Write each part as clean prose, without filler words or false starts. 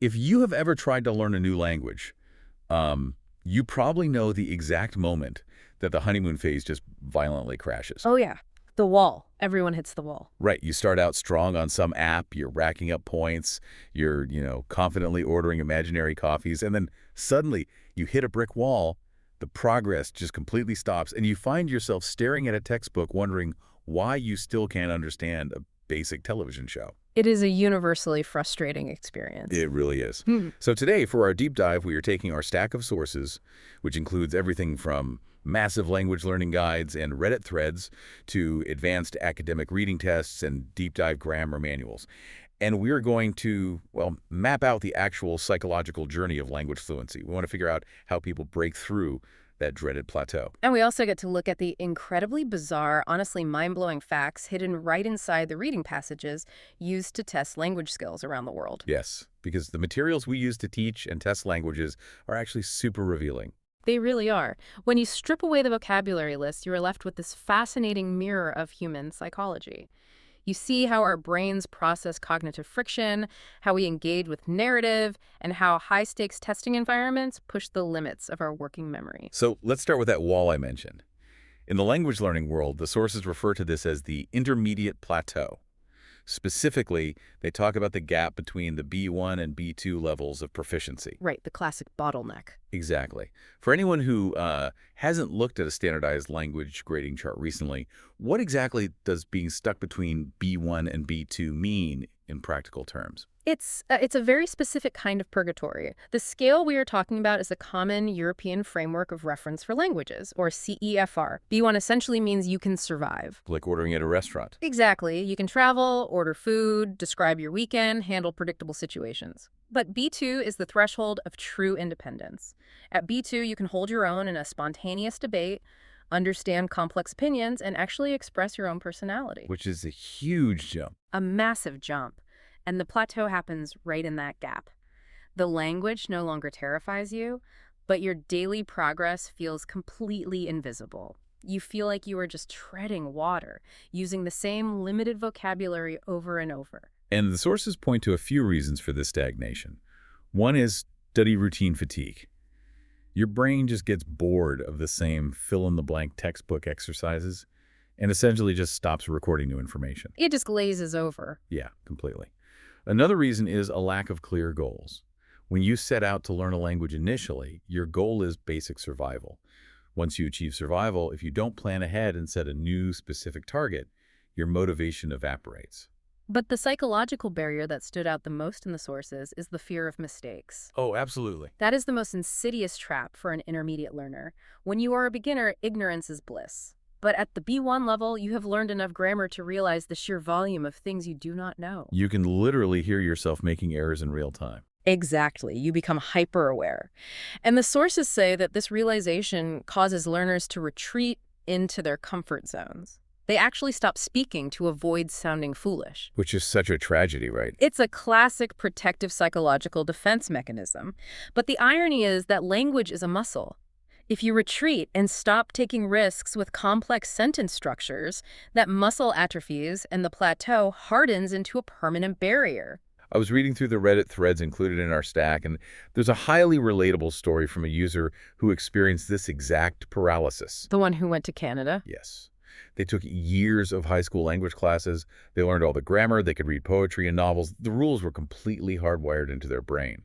If you have ever tried to learn a new language, you probably know the exact moment that the honeymoon phase just violently crashes. Oh, yeah. The wall. Everyone hits the wall. Right, you start out strong on some app, you're racking up points, you're, confidently ordering imaginary coffees, and then suddenly you hit a brick wall, the progress just completely stops, and you find yourself staring at a textbook wondering why you still can't understand a basic television show. It is a universally frustrating experience. It really is. Hmm. So today, for our deep dive, we are taking our stack of sources, which includes everything from massive language learning guides and Reddit threads to advanced academic reading tests and deep dive grammar manuals. And we're going to, well, map out the actual psychological journey of language fluency. We want to figure out how people break through that dreaded plateau. And we also get to look at the incredibly bizarre, honestly mind-blowing facts hidden right inside the reading passages used to test language skills around the world. Yes, because the materials we use to teach and test languages are actually super revealing. They really are. When you strip away the vocabulary list, you are left with this fascinating mirror of human psychology. You see how our brains process cognitive friction, how we engage with narrative, and how high-stakes testing environments push the limits of our working memory. So let's start with that wall I mentioned. In the language learning world, the sources refer to this as the intermediate plateau. Specifically, they talk about the gap between the B1 and B2 levels of proficiency. Right, the classic bottleneck. Exactly. For anyone who hasn't looked at a standardized language grading chart recently, what exactly does being stuck between B1 and B2 mean in practical terms? It's a very specific kind of purgatory. The scale we are talking about is a common European framework of reference for languages, or CEFR. B1 essentially means you can survive. Like ordering at a restaurant. Exactly. You can travel, order food, describe your weekend, handle predictable situations. But B2 is the threshold of true independence. At B2, you can hold your own in a spontaneous debate, understand complex opinions, and actually express your own personality. Which is a huge jump. A massive jump. And the plateau happens right in that gap. The language no longer terrifies you, but your daily progress feels completely invisible. You feel like you are just treading water, using the same limited vocabulary over and over. And the sources point to a few reasons for this stagnation. One is study routine fatigue. Your brain just gets bored of the same fill-in-the-blank textbook exercises and essentially just stops recording new information. It just glazes over. Yeah, completely. Another reason is a lack of clear goals. When you set out to learn a language initially, your goal is basic survival. Once you achieve survival, if you don't plan ahead and set a new specific target, your motivation evaporates. But the psychological barrier that stood out the most in the sources is the fear of mistakes. Oh, absolutely. That is the most insidious trap for an intermediate learner. When you are a beginner, ignorance is bliss. But at the B1 level, you have learned enough grammar to realize the sheer volume of things you do not know. You can literally hear yourself making errors in real time. Exactly. You become hyper-aware. And the sources say that this realization causes learners to retreat into their comfort zones. They actually stop speaking to avoid sounding foolish. Which is such a tragedy, right? It's a classic protective psychological defense mechanism. But the irony is that language is a muscle. If you retreat and stop taking risks with complex sentence structures, that muscle atrophies and the plateau hardens into a permanent barrier. I was reading through the Reddit threads included in our stack, and there's a highly relatable story from a user who experienced this exact paralysis. The one who went to Canada? Yes. They took years of high school language classes. They learned all the grammar. They could read poetry and novels. The rules were completely hardwired into their brain.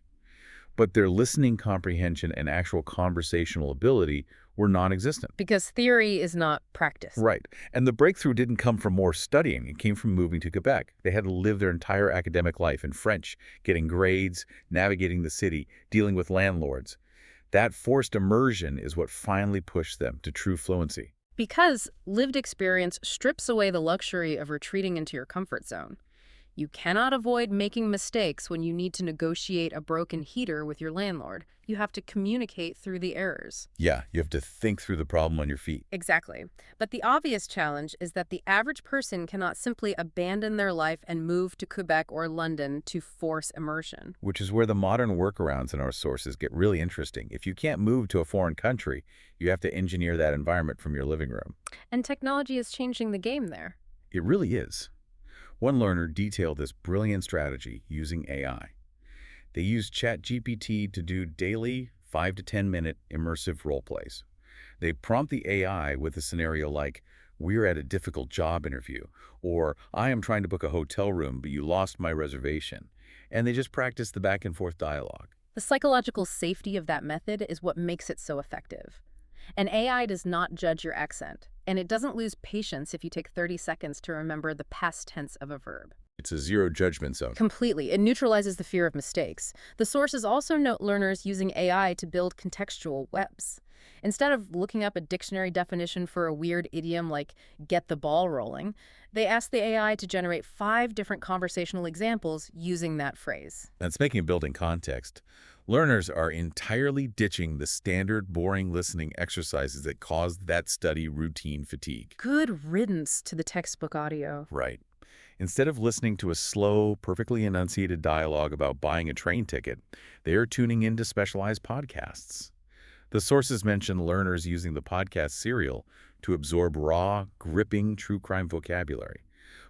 But their listening comprehension and actual conversational ability were non-existent. Because theory is not practice. Right. And the breakthrough didn't come from more studying. It came from moving to Quebec. They had to live their entire academic life in French, getting grades, navigating the city, dealing with landlords. That forced immersion is what finally pushed them to true fluency. Because lived experience strips away the luxury of retreating into your comfort zone. You cannot avoid making mistakes when you need to negotiate a broken heater with your landlord. You have to communicate through the errors. Yeah, you have to think through the problem on your feet. Exactly. But the obvious challenge is that the average person cannot simply abandon their life and move to Quebec or London to force immersion. Which is where the modern workarounds in our sources get really interesting. If you can't move to a foreign country, you have to engineer that environment from your living room. And technology is changing the game there. It really is. One learner detailed this brilliant strategy using AI. They use ChatGPT to do daily 5 to 10-minute immersive role plays. They prompt the AI with a scenario like, "We're at a difficult job interview," or "I am trying to book a hotel room, but you lost my reservation." And they just practice the back and forth dialogue. The psychological safety of that method is what makes it so effective. An AI does not judge your accent, and it doesn't lose patience if you take 30 seconds to remember the past tense of a verb. It's a zero judgment zone. Completely. It neutralizes the fear of mistakes. The sources also note learners using AI to build contextual webs. Instead of looking up a dictionary definition for a weird idiom like "get the ball rolling," they ask the AI to generate 5 different conversational examples using that phrase. And speaking of building context, learners are entirely ditching the standard boring listening exercises that caused that study routine fatigue. Good riddance to the textbook audio. Right. Instead of listening to a slow, perfectly enunciated dialogue about buying a train ticket, they are tuning into specialized podcasts. The sources mention learners using the podcast serial to absorb raw, gripping true crime vocabulary,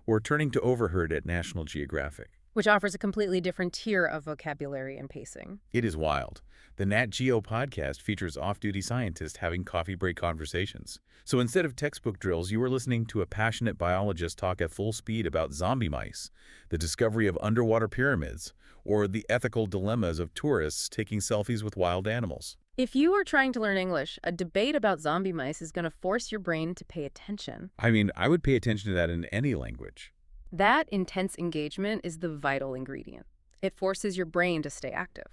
or turning to Overheard at National Geographic. Which offers a completely different tier of vocabulary and pacing. It is wild. The Nat Geo podcast features off-duty scientists having coffee break conversations. So instead of textbook drills, you are listening to a passionate biologist talk at full speed about zombie mice, the discovery of underwater pyramids, or the ethical dilemmas of tourists taking selfies with wild animals. If you are trying to learn English, a debate about zombie mice is going to force your brain to pay attention. I mean, I would pay attention to that in any language. That intense engagement is the vital ingredient. It forces your brain to stay active.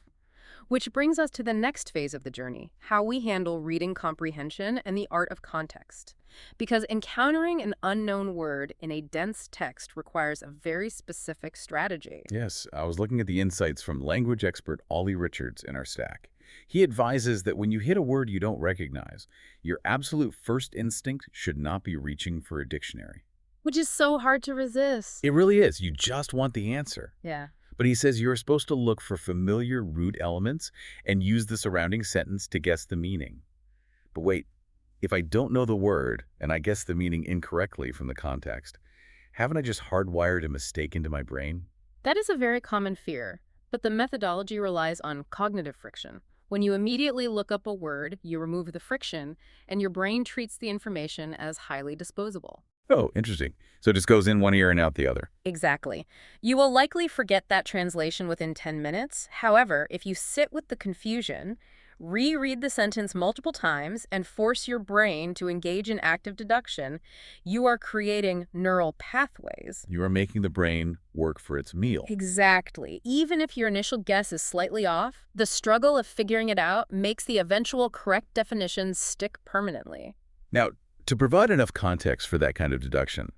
Which brings us to the next phase of the journey, how we handle reading comprehension and the art of context. Because encountering an unknown word in a dense text requires a very specific strategy. Yes, I was looking at the insights from language expert Ollie Richards in our stack. He advises that when you hit a word you don't recognize, your absolute first instinct should not be reaching for a dictionary. Which is so hard to resist. It really is. You just want the answer. Yeah. But he says you're supposed to look for familiar root elements and use the surrounding sentence to guess the meaning. But wait, if I don't know the word and I guess the meaning incorrectly from the context, haven't I just hardwired a mistake into my brain? That is a very common fear, but the methodology relies on cognitive friction. When you immediately look up a word, you remove the friction, and your brain treats the information as highly disposable. Oh, interesting. So it just goes in one ear and out the other. Exactly. You will likely forget that translation within 10 minutes. However, if you sit with the confusion, reread the sentence multiple times, and force your brain to engage in active deduction, you are creating neural pathways. You are making the brain work for its meal. Exactly. Even if your initial guess is slightly off, the struggle of figuring it out makes the eventual correct definition stick permanently. Now, to provide enough context for that kind of deduction,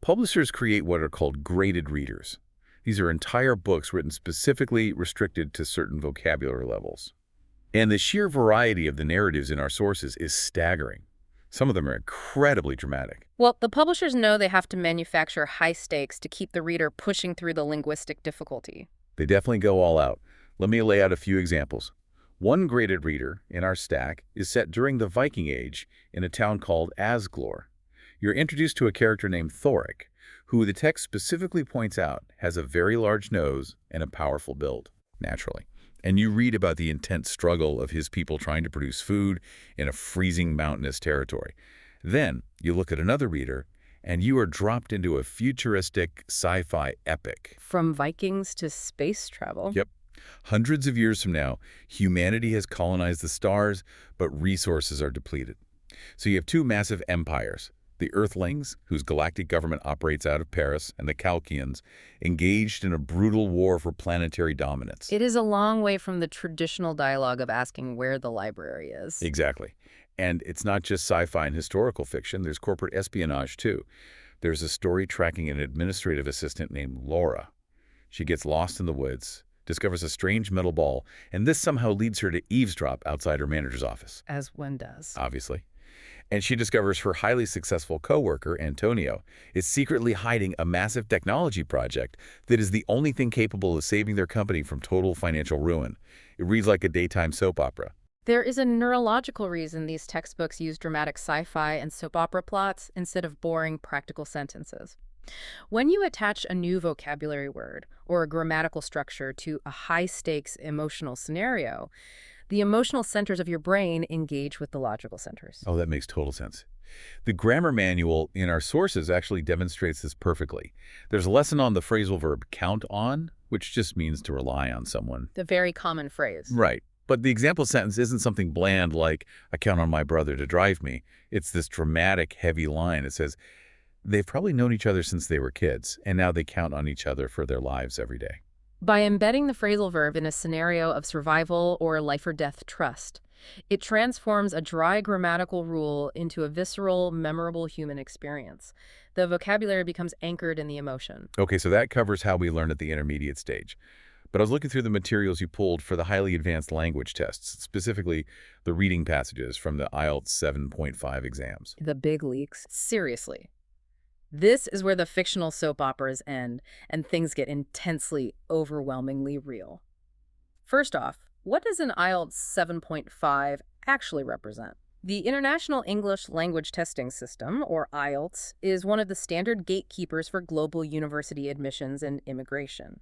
publishers create what are called graded readers. These are entire books written specifically restricted to certain vocabulary levels. And the sheer variety of the narratives in our sources is staggering. Some of them are incredibly dramatic. Well, the publishers know they have to manufacture high stakes to keep the reader pushing through the linguistic difficulty. They definitely go all out. Let me lay out a few examples. One graded reader in our stack is set during the Viking Age in a town called Asglor. You're introduced to a character named Thoric, who the text specifically points out has a very large nose and a powerful build, naturally. And you read about the intense struggle of his people trying to produce food in a freezing mountainous territory. Then you look at another reader, and you are dropped into a futuristic sci-fi epic. From Vikings to space travel. Yep. Hundreds of years from now, humanity has colonized the stars, but resources are depleted. So you have two massive empires, the Earthlings, whose galactic government operates out of Paris, and the Kalkians, engaged in a brutal war for planetary dominance. It is a long way from the traditional dialogue of asking where the library is. Exactly. And it's not just sci-fi and historical fiction, there's corporate espionage too. There's a story tracking an administrative assistant named Laura. She gets lost in the woods, discovers a strange metal ball, and this somehow leads her to eavesdrop outside her manager's office. As one does. Obviously. And she discovers her highly successful coworker, Antonio, is secretly hiding a massive technology project that is the only thing capable of saving their company from total financial ruin. It reads like a daytime soap opera. There is a neurological reason these textbooks use dramatic sci-fi and soap opera plots instead of boring practical sentences. When you attach a new vocabulary word or a grammatical structure to a high-stakes emotional scenario, the emotional centers of your brain engage with the logical centers. Oh, that makes total sense. The grammar manual in our sources actually demonstrates this perfectly. There's a lesson on the phrasal verb count on, which just means to rely on someone. The very common phrase. Right. But the example sentence isn't something bland like, I count on my brother to drive me. It's this dramatic, heavy line. It says, they've probably known each other since they were kids, and now they count on each other for their lives every day. By embedding the phrasal verb in a scenario of survival or life or death trust, it transforms a dry grammatical rule into a visceral, memorable human experience. The vocabulary becomes anchored in the emotion. Okay, so that covers how we learn at the intermediate stage. But I was looking through the materials you pulled for the highly advanced language tests, specifically the reading passages from the IELTS 7.5 exams. The big leaks. Seriously. This is where the fictional soap operas end and things get intensely, overwhelmingly real. First off, what does an IELTS 7.5 actually represent? The International English Language Testing System, or IELTS, is one of the standard gatekeepers for global university admissions and immigration.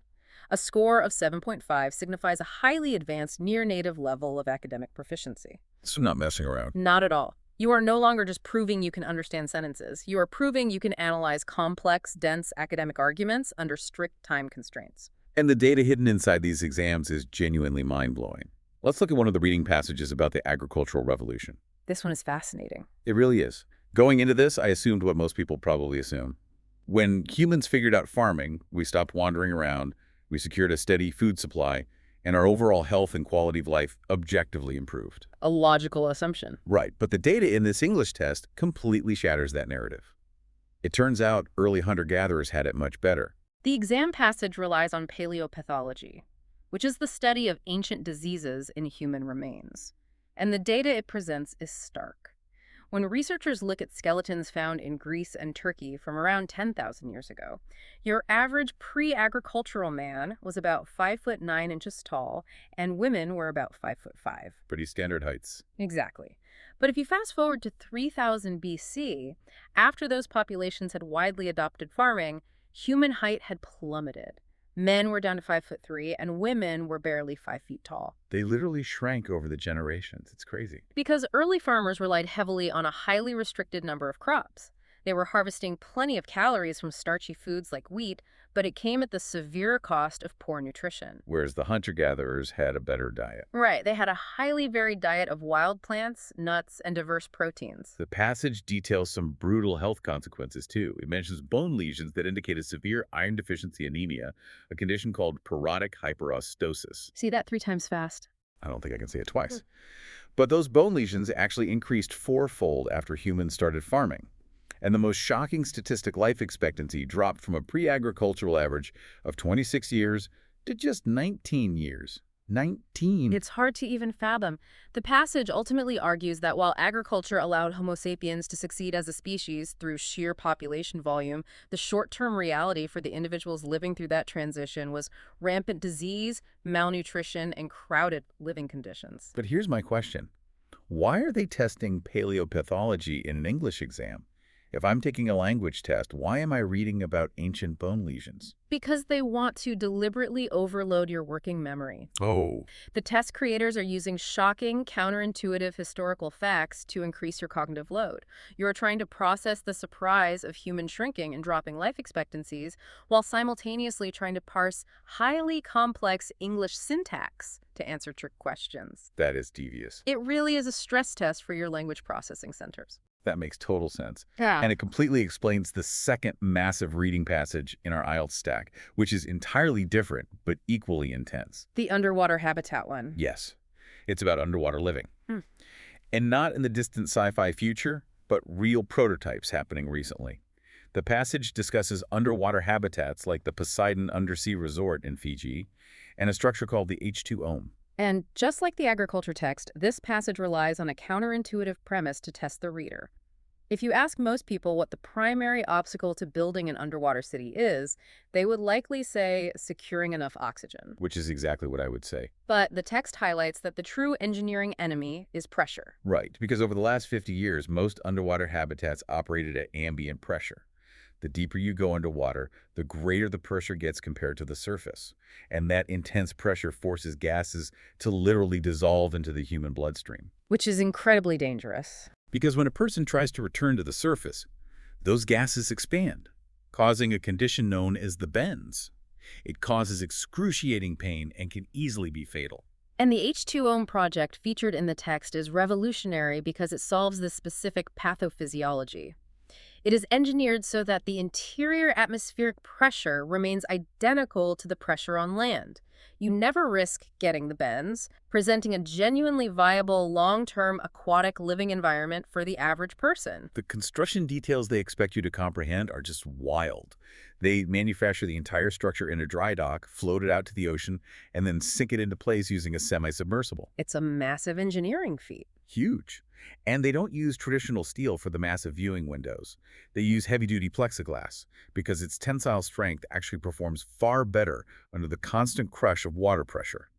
A score of 7.5 signifies a highly advanced near-native level of academic proficiency. So not messing around. Not at all. You are no longer just proving you can understand sentences. You are proving you can analyze complex, dense academic arguments under strict time constraints. And the data hidden inside these exams is genuinely mind-blowing. Let's look at one of the reading passages about the agricultural revolution. This one is fascinating. It really is. Going into this, I assumed what most people probably assume. When humans figured out farming, we stopped wandering around, we secured a steady food supply, and our overall health and quality of life objectively improved. A logical assumption. Right, but the data in this English test completely shatters that narrative. It turns out early hunter-gatherers had it much better. The exam passage relies on paleopathology, which is the study of ancient diseases in human remains. And the data it presents is stark. When researchers look at skeletons found in Greece and Turkey from around 10,000 years ago, your average pre-agricultural man was about 5'9" tall, and women were about 5'5". Pretty standard heights. Exactly. But if you fast forward to 3000 BC, after those populations had widely adopted farming, human height had plummeted. Men were down to 5'3", and women were barely 5 feet tall. They literally shrank over the generations. It's crazy. Because early farmers relied heavily on a highly restricted number of crops. They were harvesting plenty of calories from starchy foods like wheat, but it came at the severe cost of poor nutrition. Whereas the hunter-gatherers had a better diet. Right, they had a highly varied diet of wild plants, nuts, and diverse proteins. The passage details some brutal health consequences, too. It mentions bone lesions that indicated severe iron deficiency anemia, a condition called porotic hyperostosis. See that 3 times fast? I don't think I can say it twice. But those bone lesions actually increased fourfold after humans started farming. And the most shocking statistic, life expectancy, dropped from a pre-agricultural average of 26 years to just 19 years. 19. It's hard to even fathom. The passage ultimately argues that while agriculture allowed Homo sapiens to succeed as a species through sheer population volume, the short-term reality for the individuals living through that transition was rampant disease, malnutrition, and crowded living conditions. But here's my question. Why are they testing paleopathology in an English exam? If I'm taking a language test, why am I reading about ancient bone lesions? Because they want to deliberately overload your working memory. Oh. The test creators are using shocking, counterintuitive historical facts to increase your cognitive load. You're trying to process the surprise of human shrinking and dropping life expectancies while simultaneously trying to parse highly complex English syntax to answer trick questions. That is devious. It really is a stress test for your language processing centers. That makes total sense. Yeah. And it completely explains the second massive reading passage in our IELTS stack, which is entirely different, but equally intense. The underwater habitat one. Yes. It's about underwater living. And not in the distant sci-fi future, but real prototypes happening recently. The passage discusses underwater habitats like the Poseidon Undersea Resort in Fiji, and a structure called the H2OM. And just like the agriculture text, this passage relies on a counterintuitive premise to test the reader. If you ask most people what the primary obstacle to building an underwater city is, they would likely say securing enough oxygen. Which is exactly what I would say. But the text highlights that the true engineering enemy is pressure. Right, because over the last 50 years, most underwater habitats operated at ambient pressure. The deeper you go underwater, the greater the pressure gets compared to the surface. And that intense pressure forces gases to literally dissolve into the human bloodstream. Which is incredibly dangerous. Because when a person tries to return to the surface, those gases expand, causing a condition known as the bends. It causes excruciating pain and can easily be fatal. And the H2O project featured in the text is revolutionary because it solves this specific pathophysiology. It is engineered so that the interior atmospheric pressure remains identical to the pressure on land. You never risk getting the bends, presenting a genuinely viable long-term aquatic living environment for the average person. The construction details they expect you to comprehend are just wild. They manufacture the entire structure in a dry dock, float it out to the ocean, and then sink it into place using a semi-submersible. It's a massive engineering feat. Huge. And they don't use traditional steel for the massive viewing windows. They use heavy-duty plexiglass because its tensile strength actually performs far better under the constant crush of water pressure.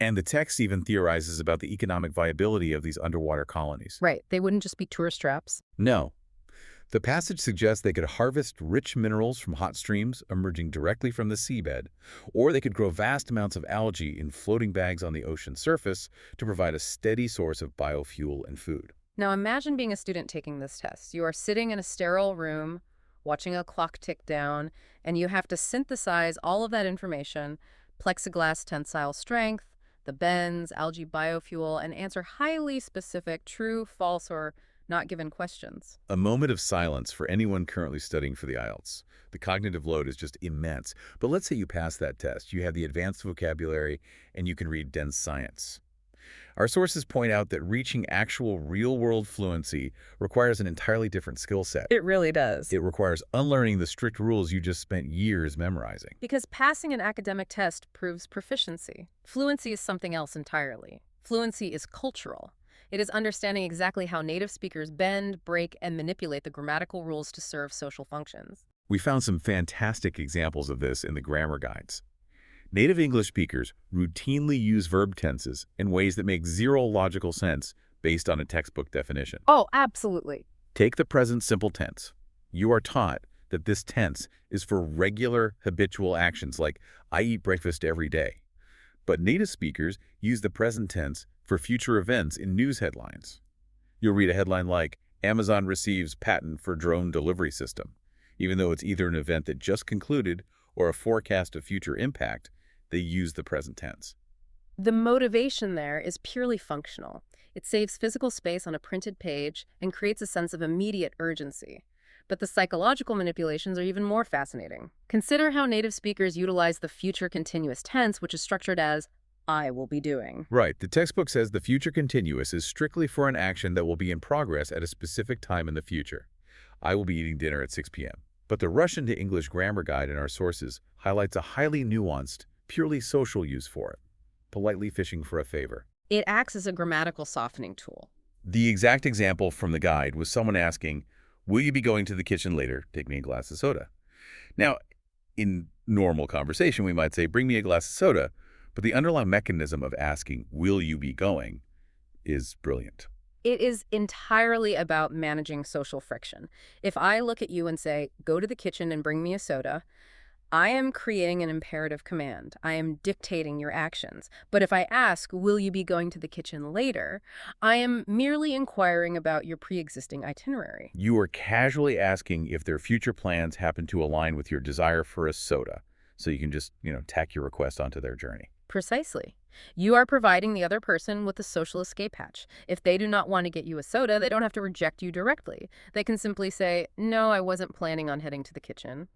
And the text even theorizes about the economic viability of these underwater colonies. Right, they wouldn't just be tourist traps. No. The passage suggests they could harvest rich minerals from hot streams emerging directly from the seabed, or they could grow vast amounts of algae in floating bags on the ocean surface to provide a steady source of biofuel and food. Now imagine being a student taking this test. You are sitting in a sterile room, watching a clock tick down, and you have to synthesize all of that information, plexiglass tensile strength, the bends, algae biofuel, and answer highly specific true, false, or not given questions. A moment of silence for anyone currently studying for the IELTS. The cognitive load is just immense. But let's say you pass that test. You have the advanced vocabulary, and you can read dense science. Our sources point out that reaching actual real-world fluency requires an entirely different skill set. It really does. It requires unlearning the strict rules you just spent years memorizing. Because passing an academic test proves proficiency. Fluency is something else entirely. Fluency is cultural. It is understanding exactly how native speakers bend, break, and manipulate the grammatical rules to serve social functions. We found some fantastic examples of this in the grammar guides. Native English speakers routinely use verb tenses in ways that make zero logical sense based on a textbook definition. Oh, absolutely. Take the present simple tense. You are taught that this tense is for regular habitual actions like I eat breakfast every day. But native speakers use the present tense for future events in news headlines. You'll read a headline like, Amazon receives patent for drone delivery system. Even though it's either an event that just concluded or a forecast of future impact, they use the present tense. The motivation there is purely functional. It saves physical space on a printed page and creates a sense of immediate urgency. But the psychological manipulations are even more fascinating. Consider how native speakers utilize the future continuous tense, which is structured as I will be doing. Right. The textbook says the future continuous is strictly for an action that will be in progress at a specific time in the future. I will be eating dinner at 6 p.m. But the Russian to English grammar guide in our sources highlights a highly nuanced, purely social use for it, politely fishing for a favor. It acts as a grammatical softening tool. The exact example from the guide was someone asking, will you be going to the kitchen later? Take me a glass of soda. Now, in normal conversation, we might say, bring me a glass of soda. But the underlying mechanism of asking, will you be going, is brilliant. It is entirely about managing social friction. If I look at you and say, go to the kitchen and bring me a soda, I am creating an imperative command. I am dictating your actions. But if I ask, will you be going to the kitchen later, I am merely inquiring about your pre-existing itinerary. You are casually asking if their future plans happen to align with your desire for a soda, so you can just, tack your request onto their journey. Precisely. You are providing the other person with a social escape hatch. If they do not want to get you a soda, they don't have to reject you directly. They can simply say, no, I wasn't planning on heading to the kitchen.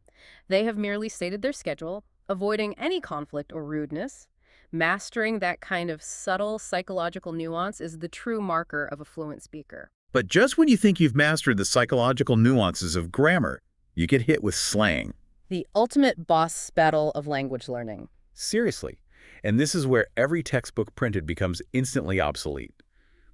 They have merely stated their schedule, avoiding any conflict or rudeness. Mastering that kind of subtle psychological nuance is the true marker of a fluent speaker. But just when you think you've mastered the psychological nuances of grammar, you get hit with slang. The ultimate boss battle of language learning. Seriously. And this is where every textbook printed becomes instantly obsolete.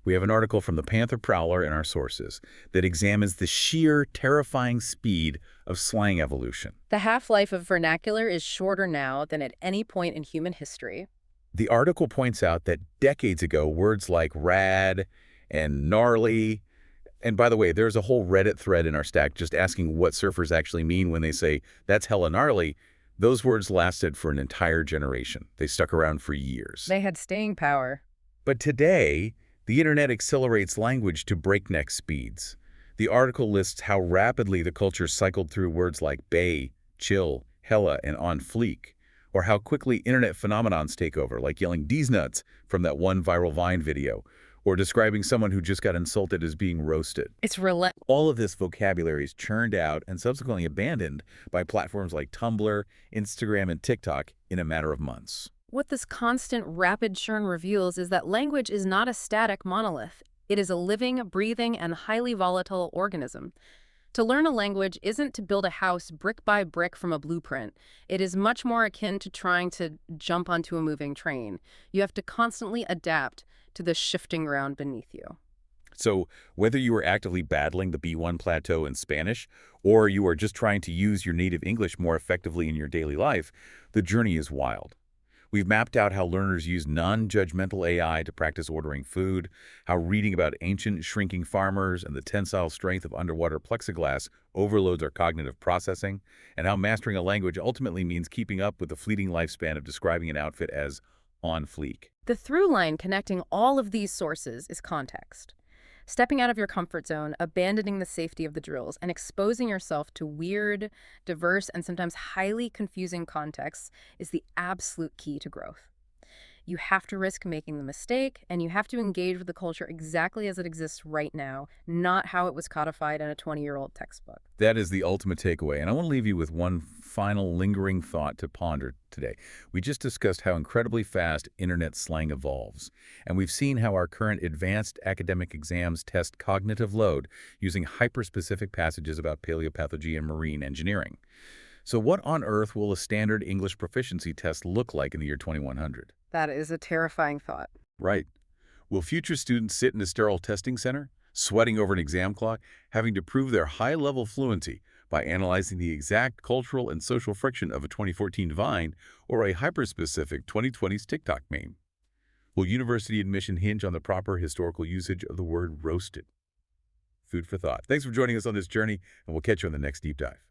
We have an article from the Panther Prowler in our sources that examines the sheer, terrifying speed of slang evolution. The half-life of vernacular is shorter now than at any point in human history. The article points out that decades ago, words like rad and gnarly And by the way, there's a whole Reddit thread in our stack just asking what surfers actually mean when they say, "That's hella gnarly." Those words lasted for an entire generation. They stuck around for years. They had staying power. But today, the internet accelerates language to breakneck speeds. The article lists how rapidly the culture cycled through words like bae, chill, hella, and on fleek, or how quickly internet phenomenons take over, like yelling "D's nuts" from that one viral Vine video, or describing someone who just got insulted as being roasted. It's relentless. All of this vocabulary is churned out and subsequently abandoned by platforms like Tumblr, Instagram, and TikTok in a matter of months. What this constant rapid churn reveals is that language is not a static monolith. It is a living, breathing, and highly volatile organism. To learn a language isn't to build a house brick by brick from a blueprint. It is much more akin to trying to jump onto a moving train. You have to constantly adapt to the shifting ground beneath you. So whether you are actively battling the B1 plateau in Spanish, or you are just trying to use your native English more effectively in your daily life, the journey is wild. We've mapped out how learners use non-judgmental AI to practice ordering food, how reading about ancient shrinking farmers and the tensile strength of underwater plexiglass overloads our cognitive processing, and how mastering a language ultimately means keeping up with the fleeting lifespan of describing an outfit as on fleek. The through line connecting all of these sources is context. Stepping out of your comfort zone, abandoning the safety of the drills, and exposing yourself to weird, diverse, and sometimes highly confusing contexts is the absolute key to growth. You have to risk making the mistake, and you have to engage with the culture exactly as it exists right now, not how it was codified in a 20-year-old textbook. That is the ultimate takeaway, and I want to leave you with one final lingering thought to ponder today. We just discussed how incredibly fast internet slang evolves, and we've seen how our current advanced academic exams test cognitive load using hyper-specific passages about paleopathology and marine engineering. So what on earth will a standard English proficiency test look like in the year 2100? That is a terrifying thought. Right. Will future students sit in a sterile testing center, sweating over an exam clock, having to prove their high-level fluency by analyzing the exact cultural and social friction of a 2014 Vine or a hyper-specific 2020s TikTok meme? Will university admission hinge on the proper historical usage of the word roasted? Food for thought. Thanks for joining us on this journey, and we'll catch you on the next deep dive.